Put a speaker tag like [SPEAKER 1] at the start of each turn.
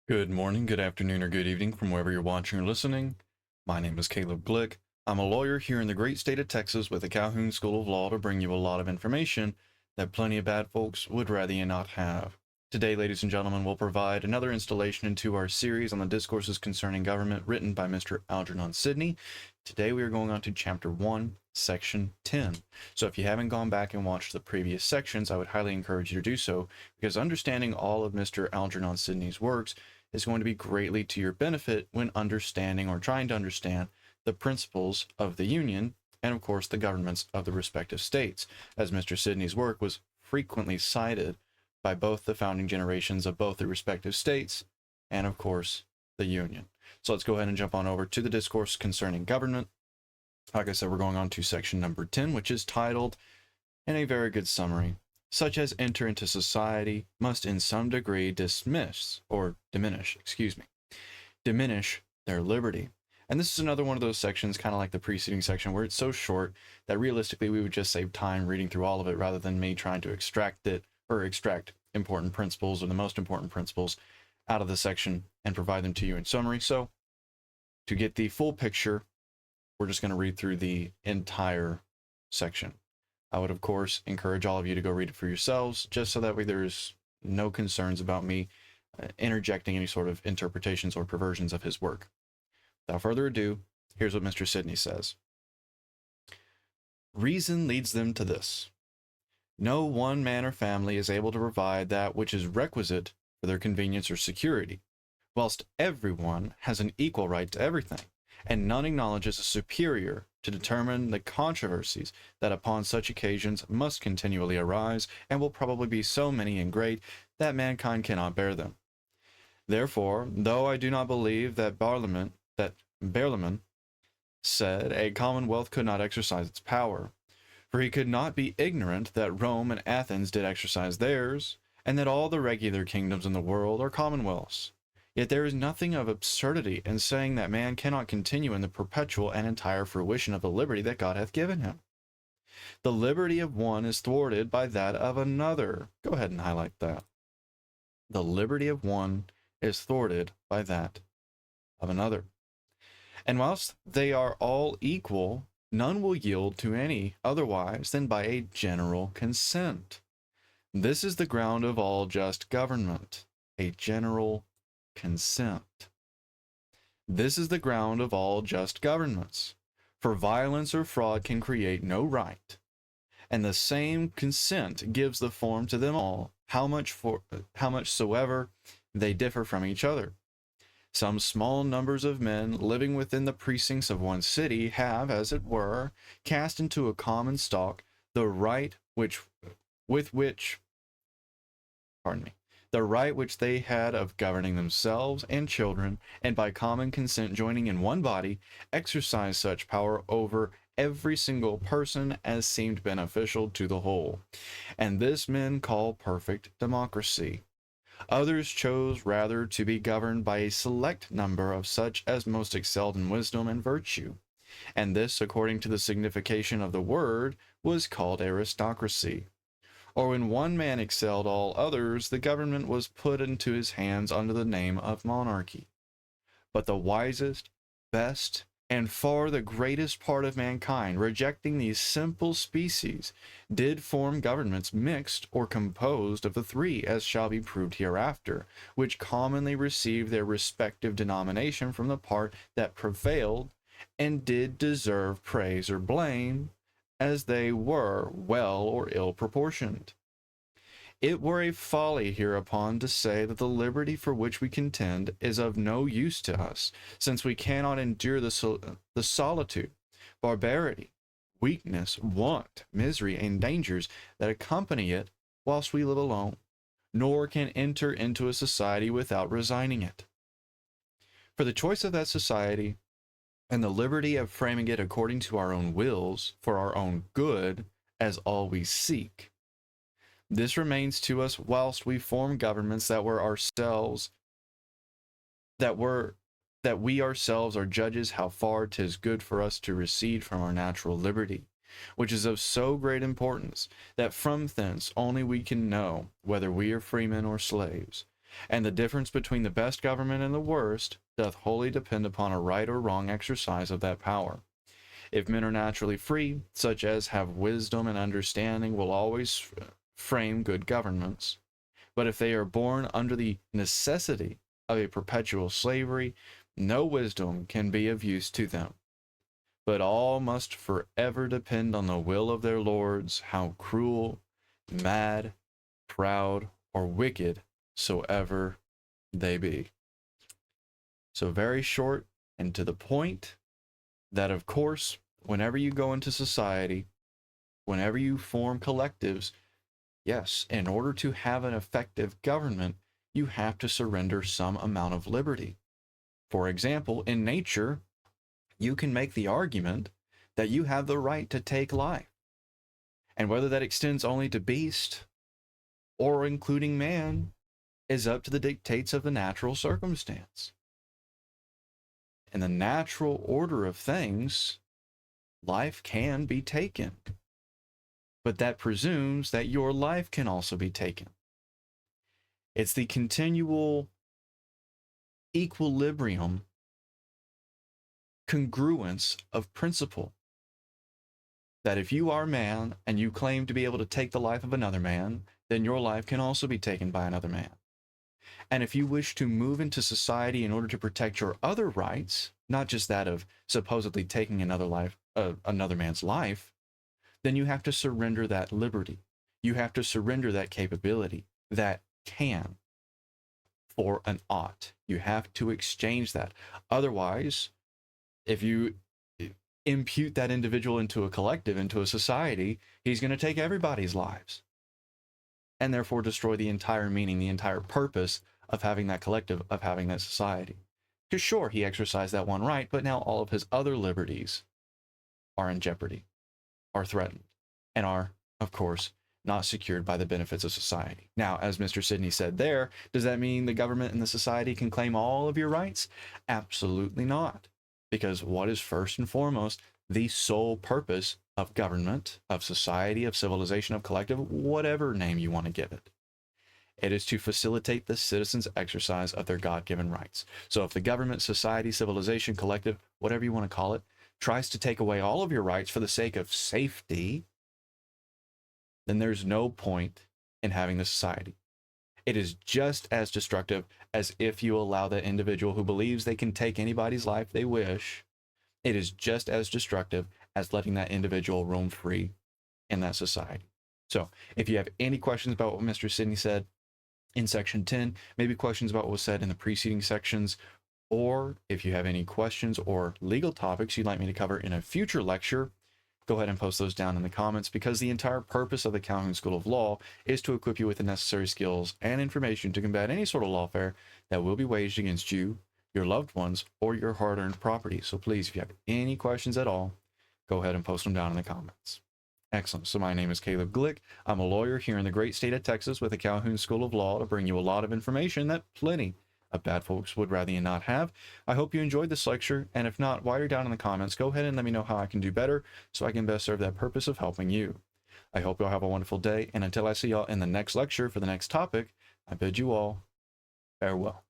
[SPEAKER 1] Good morning, good afternoon, or good evening from wherever you're watching or listening. My name is Caleb Glick. I'm a lawyer here in the great state of Texas with the Calhoun School of Law to bring you a lot of information that plenty of bad folks would rather you not have. Today, ladies and gentlemen, we'll provide another installation into our series on the Discourses Concerning Government written by Mr. Algernon Sidney. Today we are going on to Chapter 1, Section 10. So if you haven't gone back and watched the previous sections, I would highly encourage you to do so, because understanding all of Mr. Algernon Sidney's works is going to be greatly to your benefit when understanding or trying to understand the principles of the Union and, of course, the governments of the respective states, as Mr. Sidney's work was frequently cited by both the founding generations of both the respective states and, of course, the Union. So let's go ahead and jump on over to the Discourse Concerning Government. Like I said, we're going on to section number 10, which is titled, in a very good summary, such as enter into society must in some degree diminish their liberty. And this is another one of those sections, kind of like the preceding section, where it's so short that realistically we would just save time reading through all of it rather than me trying to extract important principles or the most important principles out of the section and provide them to you in summary. So to get the full picture, we're just going to read through the entire section. I would, of course, encourage all of you to go read it for yourselves, just so that way there's no concerns about me interjecting any sort of interpretations or perversions of his work. Without further ado, here's what Mr. Sidney says. Reason leads them to this. No one man or family is able to provide that which is requisite for their convenience or security, whilst everyone has an equal right to everything, and none acknowledges a superior to determine the controversies that upon such occasions must continually arise, and will probably be so many and great that mankind cannot bear them. Therefore, though I do not believe that Barlaam said a commonwealth could not exercise its power, for he could not be ignorant that Rome and Athens did exercise theirs, and that all the regular kingdoms in the world are commonwealths. Yet there is nothing of absurdity in saying that man cannot continue in the perpetual and entire fruition of the liberty that God hath given him. The liberty of one is thwarted by that of another. Go ahead and highlight that. The liberty of one is thwarted by that of another. And whilst they are all equal, none will yield to any otherwise than by a general consent. This is the ground of all just government, a general consent. This is the ground of all just governments, for violence or fraud can create no right, and the same consent gives the form to them all, how much soever they differ from each other. Some small numbers of men living within the precincts of one city have, as it were, cast into a common stock the right which they had of governing themselves and children, and by common consent joining in one body, exercise such power over every single person as seemed beneficial to the whole. And this men call perfect democracy. Others chose rather to be governed by a select number of such as most excelled in wisdom and virtue, and this, according to the signification of the word, was called aristocracy. Or when one man excelled all others, the government was put into his hands under the name of monarchy. But the wisest, best, and far the greatest part of mankind, rejecting these simple species, did form governments mixed or composed of the three, as shall be proved hereafter, which commonly received their respective denomination from the part that prevailed, and did deserve praise or blame, as they were well or ill proportioned. It were a folly hereupon to say that the liberty for which we contend is of no use to us, since we cannot endure the solitude, barbarity, weakness, want, misery, and dangers that accompany it whilst we live alone, nor can enter into a society without resigning it. For the choice of that society, and the liberty of framing it according to our own wills, for our own good, as all we seek. This remains to us whilst we form governments that we ourselves are judges how far 'tis good for us to recede from our natural liberty, which is of so great importance that from thence only we can know whether we are freemen or slaves, And the difference between the best government and the worst doth wholly depend upon a right or wrong exercise of that power. If men are naturally free, such as have wisdom and understanding, will always frame good governments. But if they are born under the necessity of a perpetual slavery, no wisdom can be of use to them. But all must forever depend on the will of their lords, how cruel, mad, proud, or wicked soever they be. So very short and to the point, that of course, whenever you go into society, whenever you form collectives, yes, in order to have an effective government, you have to surrender some amount of liberty. For example, in nature, you can make the argument that you have the right to take life. And whether that extends only to beast or including man is up to the dictates of the natural circumstance. In the natural order of things, life can be taken. But that presumes that your life can also be taken. It's the continual equilibrium, congruence of principle. That if you are man and you claim to be able to take the life of another man, then your life can also be taken by another man. And if you wish to move into society in order to protect your other rights, not just that of supposedly taking another man's life, then you have to surrender that liberty. You have to surrender that capability, that can, for an ought. You have to exchange that. Otherwise, if you impute that individual into a collective, into a society, he's going to take everybody's lives and therefore destroy the entire meaning, the entire purpose of having that collective, of having that society. Because sure, he exercised that one right, but now all of his other liberties are in jeopardy, are threatened, and are, of course, not secured by the benefits of society. Now, as Mr. Sidney said there, does that mean the government and the society can claim all of your rights? Absolutely not. Because what is first and foremost the sole purpose of government, of society, of civilization, of collective, whatever name you want to give it? It is to facilitate the citizens' exercise of their God-given rights. So if the government, society, civilization, collective, whatever you want to call it, tries to take away all of your rights for the sake of safety, then there's no point in having the society. It is just as destructive as if you allow that individual who believes they can take anybody's life they wish. It is just as destructive as letting that individual roam free in that society. So if you have any questions about what Mr. Sidney said in section 10, maybe questions about what was said in the preceding sections, or if you have any questions or legal topics you'd like me to cover in a future lecture, go ahead and post those down in the comments, because the entire purpose of the Calhoun School of Law is to equip you with the necessary skills and information to combat any sort of lawfare that will be waged against you, your loved ones, or your hard-earned property. So please, if you have any questions at all, go ahead and post them down in the comments. Excellent. So my name is Caleb Glick. I'm a lawyer here in the great state of Texas with the Calhoun School of Law to bring you a lot of information that plenty of bad folks would rather you not have. I hope you enjoyed this lecture, and if not, while you're down in the comments, go ahead and let me know how I can do better so I can best serve that purpose of helping you. I hope y'all have a wonderful day, and until I see y'all in the next lecture for the next topic, I bid you all farewell.